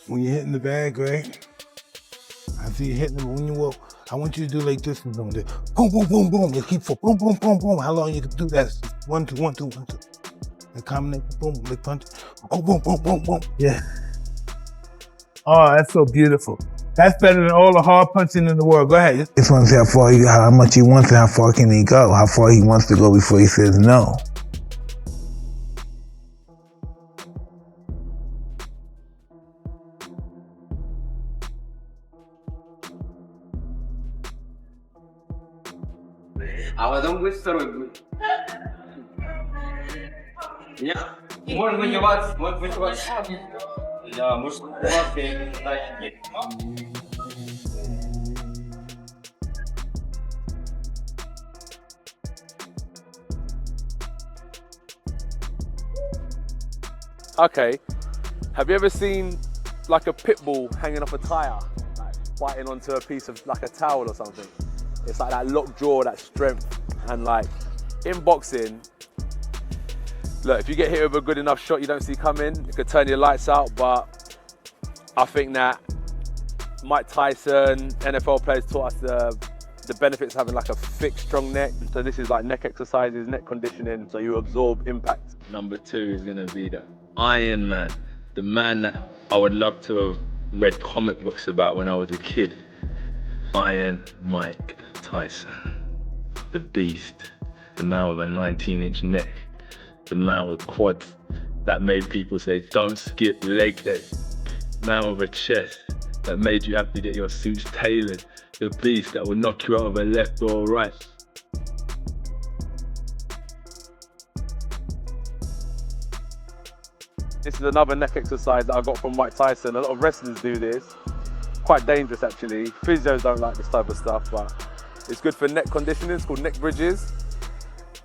When you're hitting the bag, right? I see you hitting them. When you walk, I want you to do like this. Boom, boom, boom, boom. You keep for boom, boom, boom, boom. How long you can do that? 1, 2, 1, 2, 1, 2. And combination, boom, like punch. Boom, boom, boom, boom, boom. Yeah. Oh, that's so beautiful. That's better than all the hard punching in the world. Go ahead. Just want to see how much he wants and how far can he go. How far he wants to go before he says no. Авадан выстроил. Я. Может быть, у вас. Да, может, у вас Okay, have you ever seen like a pit bull hanging off a tire, like fighting onto a piece of like a towel or something? It's like that locked jaw, that strength, and like in boxing, look, if you get hit with a good enough shot you don't see coming, it could turn your lights out, but I think that Mike Tyson, NFL players taught us the benefits of having like a thick, strong neck. So this is like neck exercises, neck conditioning, so you absorb impact. Number 2 is gonna be the Iron Man, the man that I would love to have read comic books about when I was a kid. Iron Mike Tyson, the beast, the man with a 19-inch neck, the man with quads that made people say, don't skip leg day, man with a chest that made you have to get your suits tailored, the beast that will knock you out of a left or a right. This is another neck exercise that I got from Mike Tyson. A lot of wrestlers do this. Quite dangerous actually. Physios don't like this type of stuff, but it's good for neck conditioning. It's called neck bridges.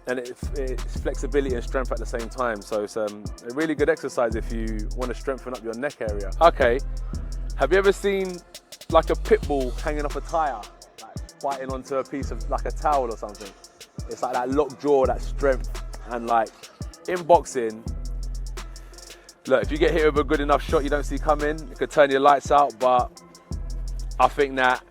And it's flexibility and strength at the same time. So it's a really good exercise if you want to strengthen up your neck area. Okay, have you ever seen like a pit bull hanging off a tire, like fighting onto a piece of like a towel or something? It's like that locked jaw, that strength, and like in boxing, look, if you get hit with a good enough shot you don't see coming, it could turn your lights out, but I think that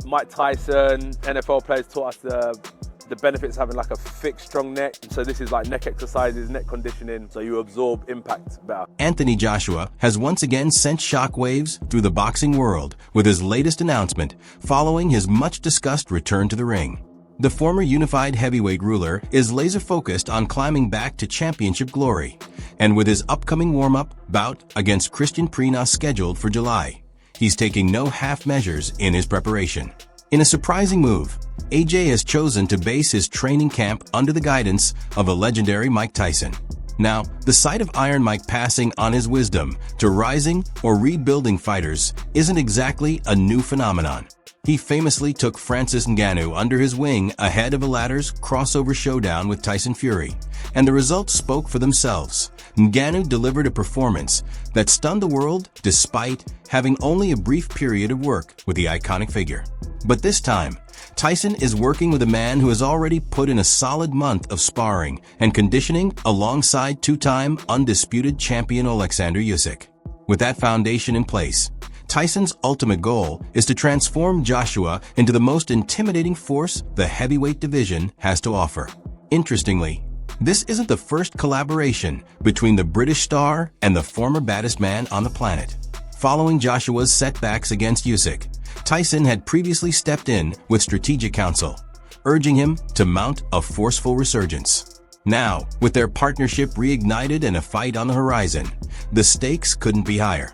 Mike Tyson, NFL players taught us the benefits of having like a thick, strong neck. So this is like neck exercises, neck conditioning, so you absorb impact better. Anthony Joshua has once again sent shockwaves through the boxing world with his latest announcement following his much-discussed return to the ring. The former unified heavyweight ruler is laser-focused on climbing back to championship glory, and with his upcoming warm-up bout against Kristian Prenga scheduled for July, he's taking no half measures in his preparation. In a surprising move, AJ has chosen to base his training camp under the guidance of the legendary Mike Tyson. Now, the sight of Iron Mike passing on his wisdom to rising or rebuilding fighters isn't exactly a new phenomenon. He famously took Francis Ngannou under his wing ahead of a latter's crossover showdown with Tyson Fury, and the results spoke for themselves. Ngannou delivered a performance that stunned the world despite having only a brief period of work with the iconic figure. But this time, Tyson is working with a man who has already put in a solid month of sparring and conditioning alongside two-time undisputed champion Alexander Usyk. With that foundation in place, Tyson's ultimate goal is to transform Joshua into the most intimidating force the heavyweight division has to offer. Interestingly, this isn't the first collaboration between the British star and the former baddest man on the planet. Following Joshua's setbacks against Usyk, Tyson had previously stepped in with strategic counsel, urging him to mount a forceful resurgence. Now, with their partnership reignited and a fight on the horizon, the stakes couldn't be higher.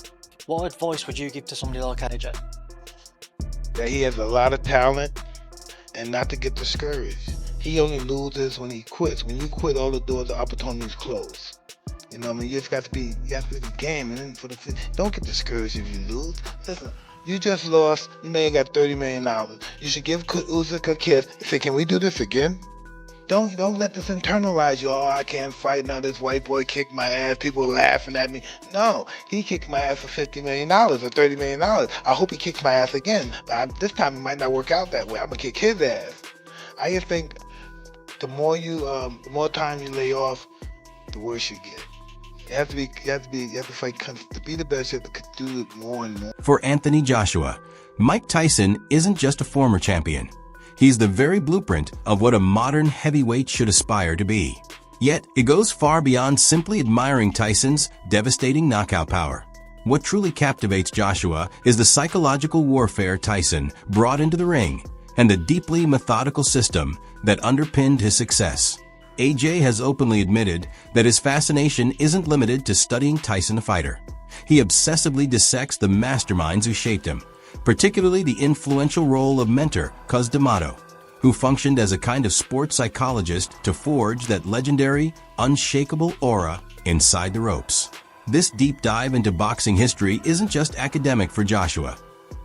What advice would you give to somebody like AJ? That he has a lot of talent and not to get discouraged. He only loses when he quits. When you quit, all the doors of opportunities close. You know what I mean? You have to be the game. And then don't get discouraged if you lose. Listen, you just lost. You know you got $30 million. You should give Usyk a kiss and say, can we do this again? Don't let this internalize you. Oh, I can't fight now. This white boy kicked my ass. People are laughing at me. No, he kicked my ass for $50 million or $30 million. I hope he kicks my ass again. But this time it might not work out that way. I'm gonna kick his ass. I just think the more time you lay off, the worse you get. You have to fight to be the best. You have to do it more and more. For Anthony Joshua, Mike Tyson isn't just a former champion. He's the very blueprint of what a modern heavyweight should aspire to be. Yet, it goes far beyond simply admiring Tyson's devastating knockout power. What truly captivates Joshua is the psychological warfare Tyson brought into the ring and the deeply methodical system that underpinned his success. AJ has openly admitted that his fascination isn't limited to studying Tyson the fighter. He obsessively dissects the masterminds who shaped him, particularly the influential role of mentor Cus D'Amato, who functioned as a kind of sports psychologist to forge that legendary, unshakable aura inside the ropes. This deep dive into boxing history isn't just academic for Joshua.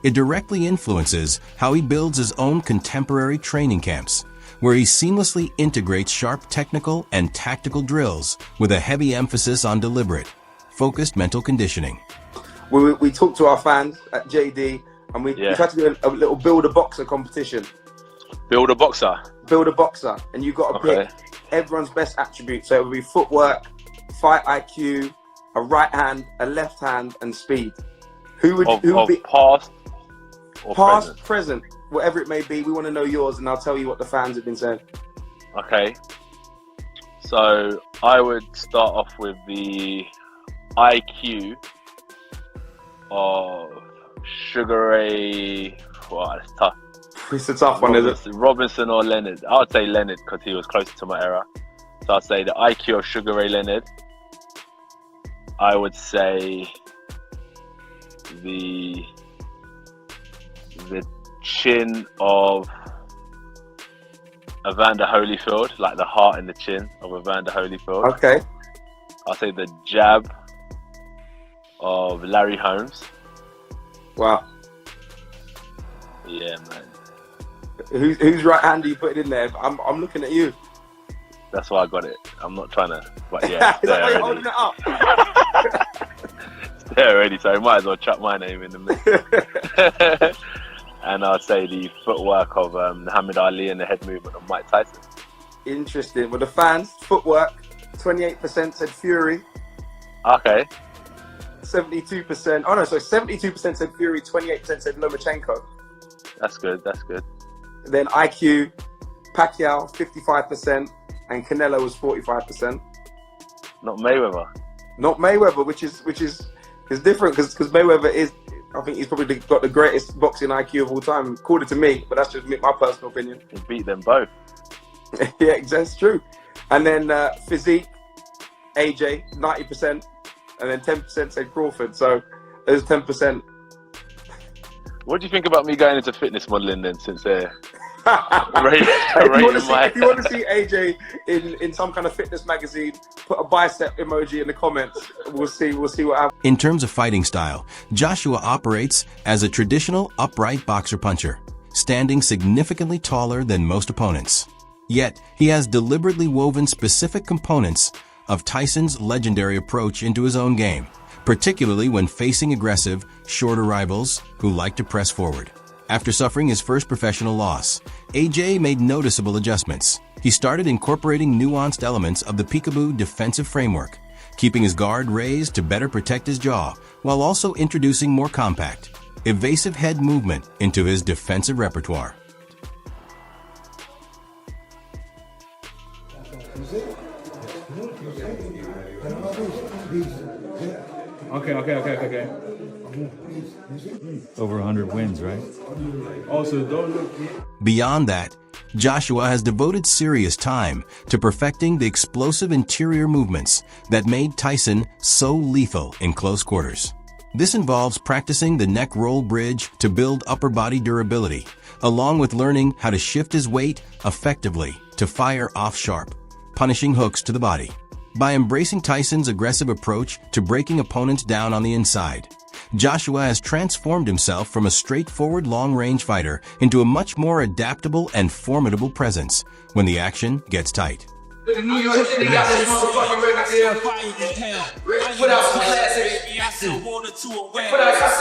It directly influences how he builds his own contemporary training camps, where he seamlessly integrates sharp technical and tactical drills with a heavy emphasis on deliberate, focused mental conditioning. We talked to our fans at JD, and we tried to do a little build a boxer competition. Build a boxer? Build a boxer, and you got to pick everyone's best attributes. So it would be footwork, fight IQ, a right hand, a left hand, and speed. Who would be past or present, whatever it may be? We want to know yours, and I'll tell you what the fans have been saying. Okay. So I would start off with the IQ of Sugar Ray. Wow, that's tough. It's a tough one, is it? Robinson or Leonard? I would say Leonard because he was closer to my era. So I'd say the IQ of Sugar Ray Leonard. I would say the chin of Evander Holyfield, like the heart and the chin of Evander Holyfield. Okay. I'll say the jab of Larry Holmes. Wow. Yeah, man. Whose right hand are you putting in there? I'm looking at you. That's why I got it. I'm not trying to, but yeah. Is that why you're holding it up? It's there already, so I might as well chuck my name in the mix. And I'll say the footwork of Muhammad Ali and the head movement of Mike Tyson. Interesting. Well, the fans, footwork, 28% said Fury. Okay. 72%. Oh no, so 72% said Fury, 28% said Lomachenko. That's good. That's good. Then IQ, Pacquiao, 55%, and Canelo was 45%. Not Mayweather. Not Mayweather, which is different because Mayweather is, I think he's probably got the greatest boxing IQ of all time, according to me. But that's just my personal opinion. He beat them both. Yeah, that's true. And then physique, AJ, 90%, and then 10% said Crawford. So there's 10%. What do you think about me going into fitness modeling then, since they're if you want to see AJ in some kind of fitness magazine, put a bicep emoji in the comments. We'll see what happens. In terms of fighting style, Joshua operates as a traditional upright boxer puncher, standing significantly taller than most opponents. Yet, he has deliberately woven specific components of Tyson's legendary approach into his own game, particularly when facing aggressive, shorter rivals who like to press forward. After suffering his first professional loss, AJ made noticeable adjustments. He started incorporating nuanced elements of the peekaboo defensive framework, keeping his guard raised to better protect his jaw, while also introducing more compact, evasive head movement into his defensive repertoire. Okay. Over 100 wins, right? Also, don't look. Beyond that, Joshua has devoted serious time to perfecting the explosive interior movements that made Tyson so lethal in close quarters. This involves practicing the neck roll bridge to build upper body durability, along with learning how to shift his weight effectively to fire off sharp, punishing hooks to the body. By embracing Tyson's aggressive approach to breaking opponents down on the inside, Joshua has transformed himself from a straightforward long-range fighter into a much more adaptable and formidable presence when the action gets tight. New York City got this motherfucking record deal. Put out some classics. Put out some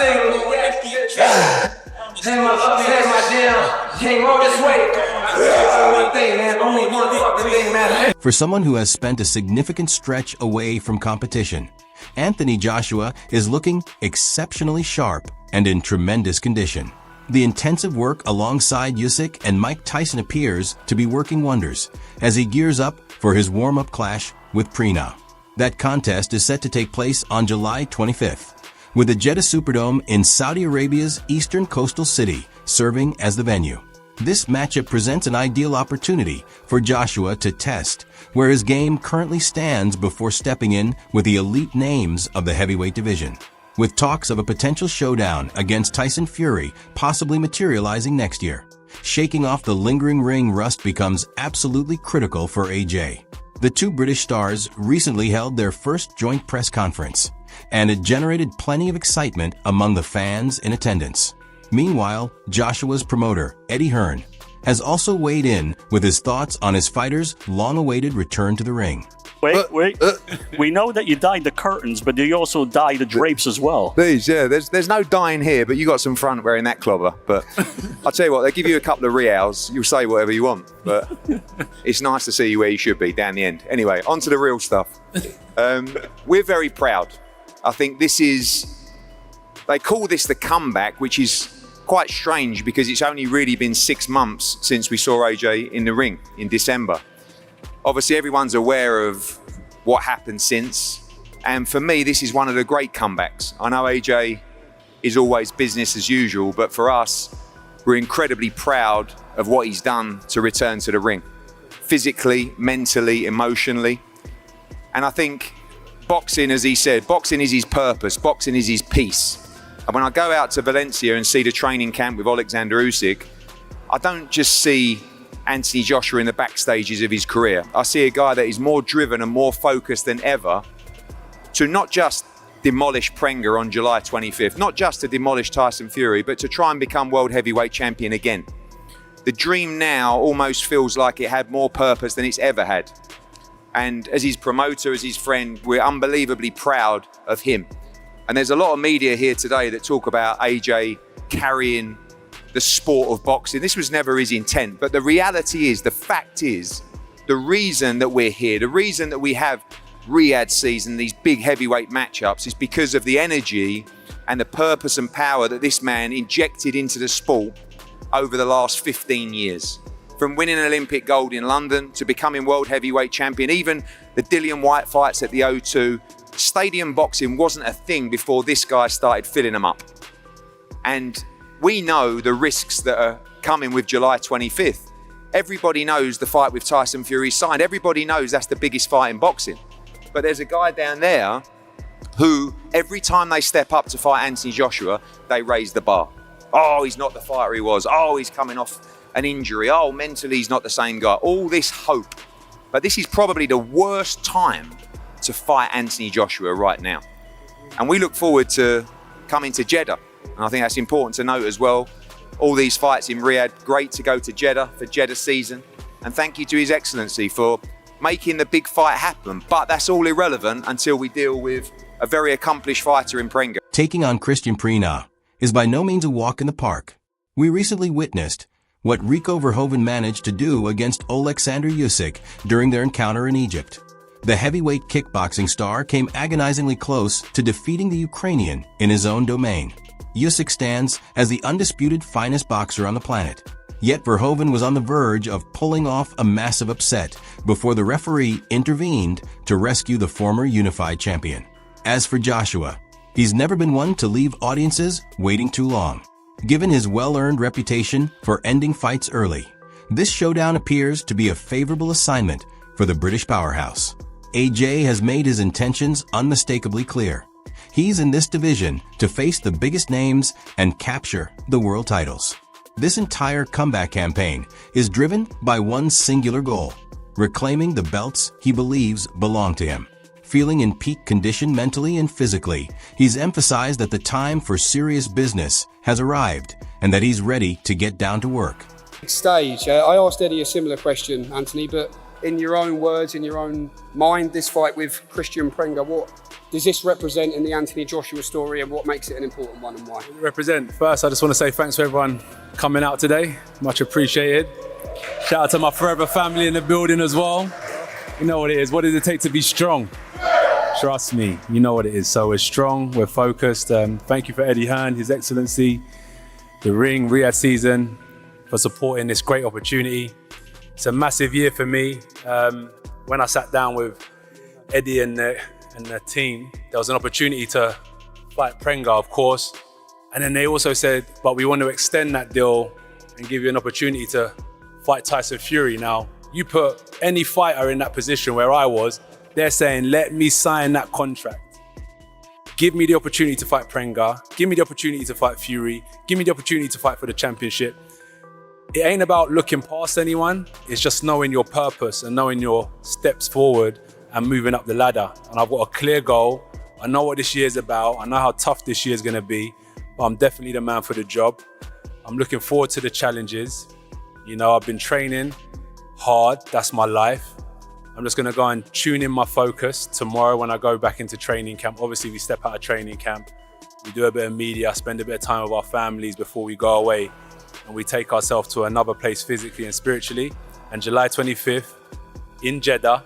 singles. Hang my down. Can't roll this way. One thing, man. Only one fucking thing matters. For someone who has spent a significant stretch away from competition, Anthony Joshua is looking exceptionally sharp and in tremendous condition. The intensive work alongside Usyk and Mike Tyson appears to be working wonders as he gears up for his warm-up clash with Prenga. That contest is set to take place on July 25th, with the Jeddah Superdome in Saudi Arabia's eastern coastal city serving as the venue. This matchup presents an ideal opportunity for Joshua to test where his game currently stands before stepping in with the elite names of the heavyweight division, with talks of a potential showdown against Tyson Fury possibly materializing next year. Shaking off the lingering ring rust becomes absolutely critical for AJ. The two British stars recently held their first joint press conference, and it generated plenty of excitement among the fans in attendance. Meanwhile, Joshua's promoter, Eddie Hearn, has also weighed in with his thoughts on his fighter's long-awaited return to the ring. Wait. We know that you dyed the curtains, but do you also dye the drapes as well? These, yeah. There's no dyeing here, but you got some front wearing that clobber. But I'll tell you what, they give you a couple of reals, you'll say whatever you want. But it's nice to see you where you should be, down the end. Anyway, on to the real stuff. We're very proud. I think they call this the comeback, which is quite strange because it's only really been 6 months since we saw AJ in the ring in December. Obviously, everyone's aware of what happened since. And for me, this is one of the great comebacks. I know AJ is always business as usual, but for us, we're incredibly proud of what he's done to return to the ring. Physically, mentally, emotionally. And I think boxing, as he said, boxing is his purpose, boxing is his peace. And when I go out to Valencia and see the training camp with Alexander Usyk, I don't just see Anthony Joshua in the backstages of his career. I see a guy that is more driven and more focused than ever to not just demolish Prenga on July 25th, not just to demolish Tyson Fury, but to try and become world heavyweight champion again. The dream now almost feels like it had more purpose than it's ever had. And as his promoter, as his friend, we're unbelievably proud of him. And there's a lot of media here today that talk about AJ carrying the sport of boxing. This was never his intent, but the reality is, the fact is, the reason that we're here, the reason that we have Riyadh season, these big heavyweight matchups, is because of the energy and the purpose and power that this man injected into the sport over the last 15 years. From winning Olympic gold in London to becoming world heavyweight champion, even the Dillian Whyte fights at the O2, stadium boxing wasn't a thing before this guy started filling them up. And we know the risks that are coming with July 25th. Everybody knows the fight with Tyson Fury signed. Everybody knows that's the biggest fight in boxing. But there's a guy down there who, every time they step up to fight Anthony Joshua, they raise the bar. Oh, he's not the fighter he was. Oh, he's coming off an injury. Oh, mentally he's not the same guy. All this hope. But this is probably the worst time to fight Anthony Joshua right now. And we look forward to coming to Jeddah. And I think that's important to note as well. All these fights in Riyadh, great to go to Jeddah for Jeddah season. And thank you to His Excellency for making the big fight happen. But that's all irrelevant until we deal with a very accomplished fighter in Prenga. Taking on Kristian Prenga is by no means a walk in the park. We recently witnessed what Rico Verhoeven managed to do against Alexander Usyk during their encounter in Egypt. The heavyweight kickboxing star came agonizingly close to defeating the Ukrainian in his own domain. Usyk stands as the undisputed finest boxer on the planet. Yet Verhoeven was on the verge of pulling off a massive upset before the referee intervened to rescue the former unified champion. As for Joshua, he's never been one to leave audiences waiting too long. Given his well-earned reputation for ending fights early, this showdown appears to be a favorable assignment for the British powerhouse. AJ has made his intentions unmistakably clear. He's in this division to face the biggest names and capture the world titles. This entire comeback campaign is driven by one singular goal: reclaiming the belts he believes belong to him. Feeling in peak condition mentally and physically, he's emphasized that the time for serious business has arrived and that he's ready to get down to work. Stage. I asked Eddie a similar question, Anthony, but in your own words, in your own mind, this fight with Kristian Prenga, what does this represent in the Anthony Joshua story, and what makes it an important one and why? First, I just want to say thanks for everyone coming out today. Much appreciated. Shout out to my forever family in the building as well. You know what it is. What does it take to be strong? Trust me, you know what it is. So we're strong, we're focused. Thank you for Eddie Hearn, His Excellency, the Ring, Riyadh season, for supporting this great opportunity. It's a massive year for me. When I sat down with Eddie and the team, there was an opportunity to fight Prenga, of course. And then they also said, but we want to extend that deal and give you an opportunity to fight Tyson Fury. Now, you put any fighter in that position where I was, they're saying, let me sign that contract. Give me the opportunity to fight Prenga. Give me the opportunity to fight Fury. Give me the opportunity to fight for the championship. It ain't about looking past anyone. It's just knowing your purpose and knowing your steps forward and moving up the ladder. And I've got a clear goal. I know what this year's about. I know how tough this year's gonna be, but I'm definitely the man for the job. I'm looking forward to the challenges. You know, I've been training hard. That's my life. I'm just gonna go and tune in my focus tomorrow when I go back into training camp. Obviously, we step out of training camp. We do a bit of media, spend a bit of time with our families before we go away. And we take ourselves to another place physically and spiritually. And July 25th in Jeddah,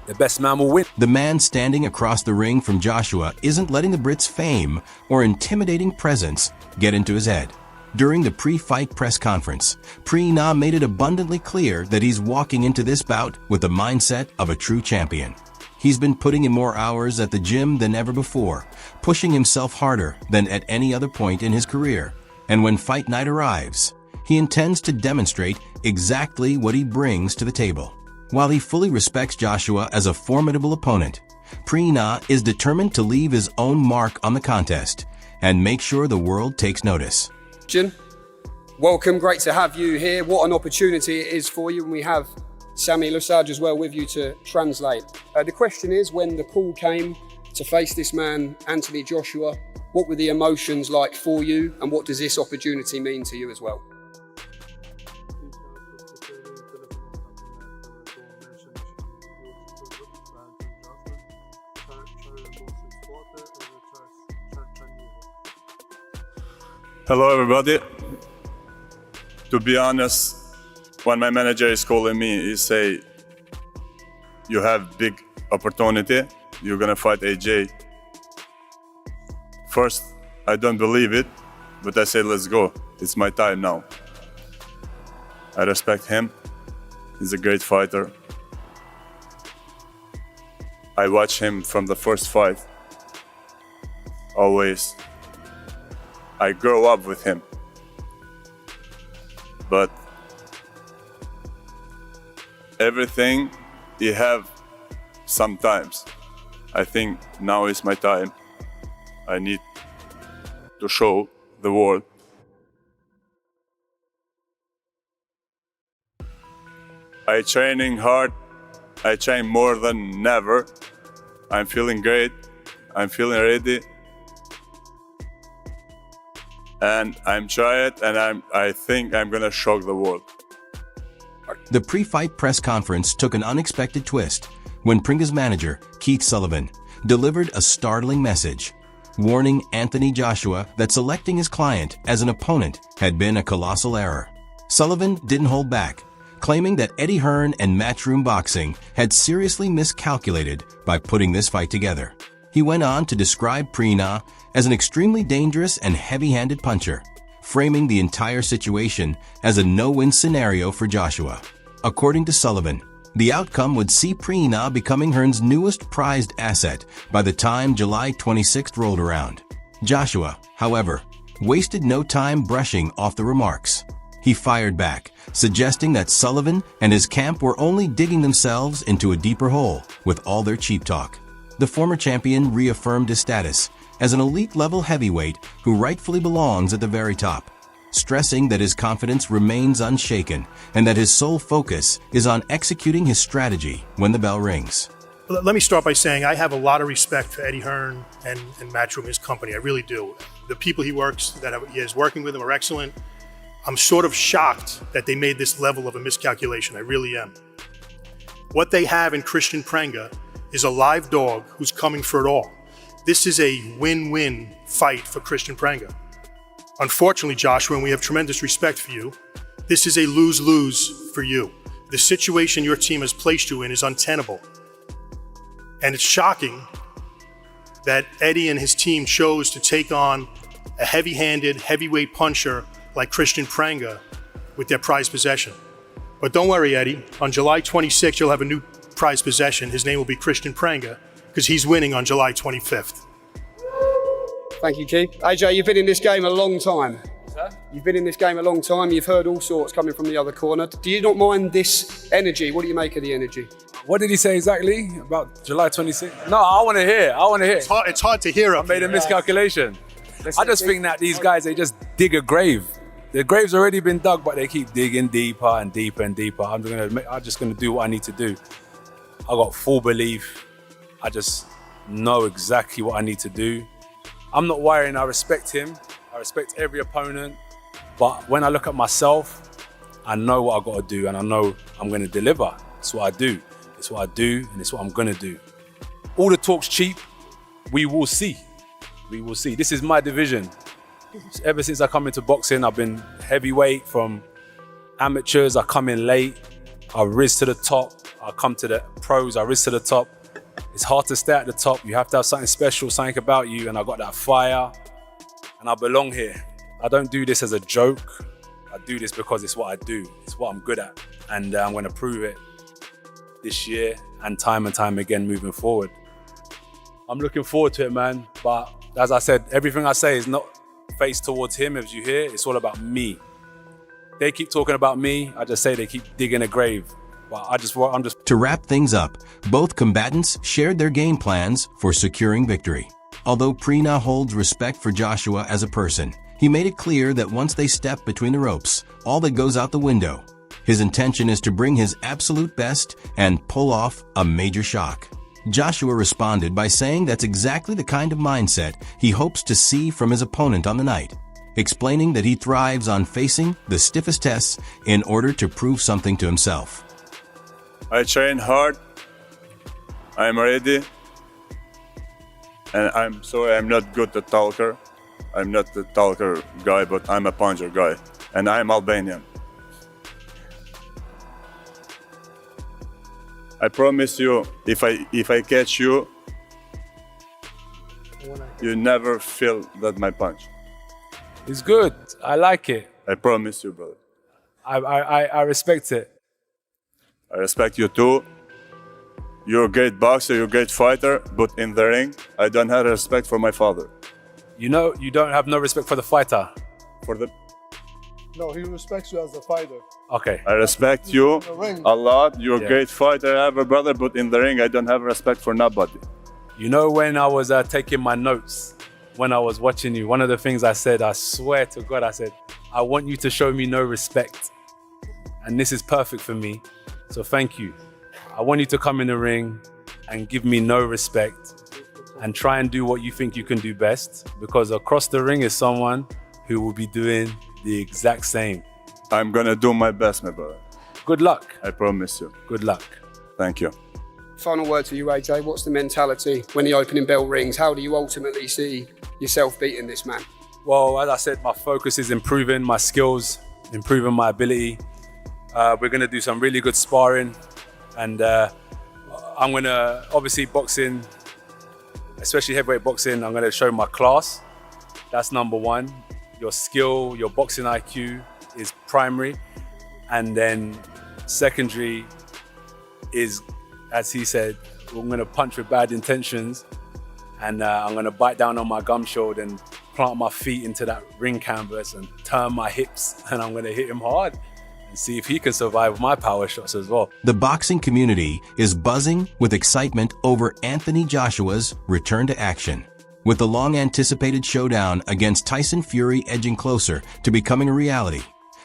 the best man will win. The man standing across the ring from Joshua isn't letting the Brits' fame or intimidating presence get into his head. During the pre-fight press conference, Prenga made it abundantly clear that he's walking into this bout with the mindset of a true champion. He's been putting in more hours at the gym than ever before, pushing himself harder than at any other point in his career. And when fight night arrives, he intends to demonstrate exactly what he brings to the table. While he fully respects Joshua as a formidable opponent, Prenga is determined to leave his own mark on the contest and make sure the world takes notice. Welcome, great to have you here. What an opportunity it is for you, and we have Sami Lusaj as well with you to translate. The question is, when the call came to face this man, Anthony Joshua, what were the emotions like for you, and what does this opportunity mean to you as well? Hello everybody. To be honest, when my manager is calling me, he say, you have big opportunity, you're gonna fight AJ. First, I don't believe it, but I say, let's go. It's my time now. I respect him. He's a great fighter. I watch him from the first fight. Always. I grew up with him. But everything you have sometimes. I think now is my time. I need to show the world. I training hard. I train more than never. I'm feeling great. I'm feeling ready. And I'm trying it, and I think I'm gonna shock the world. The pre-fight press conference took an unexpected twist when Prenga's manager, Keith Sullivan, delivered a startling message, warning Anthony Joshua that selecting his client as an opponent had been a colossal error. Sullivan didn't hold back, claiming that Eddie Hearn and Matchroom Boxing had seriously miscalculated by putting this fight together. He went on to describe Prenga as an extremely dangerous and heavy-handed puncher, framing the entire situation as a no-win scenario for Joshua. According to Sullivan, the outcome would see Prenga becoming Hearn's newest prized asset by the time July 26th rolled around. Joshua, however, wasted no time brushing off the remarks. He fired back, suggesting that Sullivan and his camp were only digging themselves into a deeper hole with all their cheap talk. The former champion reaffirmed his status as an elite-level heavyweight who rightfully belongs at the very top, stressing that his confidence remains unshaken and that his sole focus is on executing his strategy when the bell rings. Let me start by saying I have a lot of respect for Eddie Hearn and Matchroom, his company. I really do. The people he is working with him are excellent. I'm sort of shocked that they made this level of a miscalculation. I really am. What they have in Kristian Prenga is a live dog who's coming for it all. This is a win-win fight for Kristian Prenga. Unfortunately, Joshua, and we have tremendous respect for you, This is a lose-lose for you. The situation your team has placed you in is untenable. And it's shocking that Eddie and his team chose to take on a heavy-handed, heavyweight puncher like Kristian Prenga with their prized possession. But don't worry, Eddie. On July 26th, you'll have a new prized possession. His name will be Kristian Prenga because he's winning on July 25th. Thank you, Keith. AJ, you've been in this game a long time. Sir? You've been in this game a long time. You've heard all sorts coming from the other corner. Do you not mind this energy? What do you make of the energy? What did he say exactly about July 26th? No, I want to hear. I want to hear. It's hard to hear. I made a miscalculation. I just think that these guys, they just dig a grave. The grave's already been dug, but they keep digging deeper and deeper and deeper. I'm just gonna do what I need to do. I got full belief. I just know exactly what I need to do. I'm not worrying. I respect him. I respect every opponent. But when I look at myself, I know what I got to do, and I know I'm gonna deliver. It's what I do. It's what I do, and it's what I'm gonna do. All the talk's cheap. We will see. We will see. This is my division. Ever since I come into boxing, I've been heavyweight from amateurs. I come in late. I rise to the top. I come to the pros. I rise to the top. It's hard to stay at the top. You have to have something special, something about you, and I got that fire, and I belong here. I don't do this as a joke. I do this because it's what I do. It's what I'm good at, and I'm going to prove it this year and time again moving forward. I'm looking forward to it, man. But as I said, everything I say is not faced towards him, as you hear. It's all about me. They keep talking about me. I just say they keep digging a grave. But I'm just... To wrap things up, both combatants shared their game plans for securing victory. Although Prenga holds respect for Joshua as a person, he made it clear that once they step between the ropes, all that goes out the window. His intention is to bring his absolute best and pull off a major shock. Joshua responded by saying that's exactly the kind of mindset he hopes to see from his opponent on the night, explaining that he thrives on facing the stiffest tests in order to prove something to himself. I train hard. I'm ready. And I'm sorry, I'm not good at talker. I'm not the talker guy, but I'm a puncher guy. And I'm Albanian. I promise you, if I catch you, you never feel that my punch. It's good. I like it. I promise you, brother. I respect it. I respect you too. You're a great boxer, you're a great fighter, but in the ring, I don't have respect for my father. You know, you don't have no respect for the fighter. No, he respects you as a fighter. Okay. I respect you a lot. You're a great fighter ever, brother, but in the ring, I don't have respect for nobody. You know, when I was taking my notes, when I was watching you, one of the things I said, I swear to God, I said, I want you to show me no respect. And this is perfect for me. So thank you. I want you to come in the ring and give me no respect and try and do what you think you can do best, because across the ring is someone who will be doing the exact same. I'm gonna do my best, my brother. Good luck. I promise you. Good luck. Thank you. Final word to you, AJ. What's the mentality when the opening bell rings? How do you ultimately see yourself beating this man? Well, as I said, my focus is improving my skills, improving my ability. We're gonna do some really good sparring, and I'm gonna, obviously boxing, especially heavyweight boxing, I'm gonna show my class. That's number one. Your skill, your boxing IQ is primary. And then secondary is, as he said, I'm gonna punch with bad intentions, and I'm gonna bite down on my gum shield and plant my feet into that ring canvas and turn my hips, and I'm gonna hit him hard and see if he can survive my power shots as well. The boxing community is buzzing with excitement over Anthony Joshua's return to action. With the long-anticipated showdown against Tyson Fury edging closer to becoming a reality,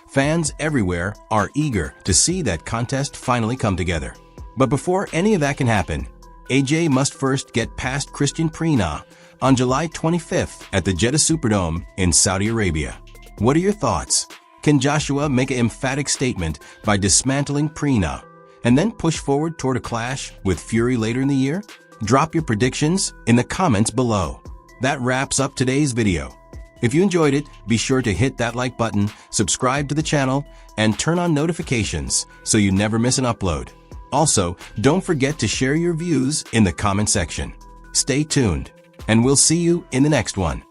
fans everywhere are eager to see that contest finally come together. But before any of that can happen, AJ must first get past Kristian Prenga on July 25th at the Jeddah Superdome in Saudi Arabia. What are your thoughts? Can Joshua make an emphatic statement by dismantling Prenga and then push forward toward a clash with Fury later in the year? Drop your predictions in the comments below. That wraps up today's video. If you enjoyed it, be sure to hit that like button, subscribe to the channel, and turn on notifications so you never miss an upload. Also, don't forget to share your views in the comment section. Stay tuned, and we'll see you in the next one.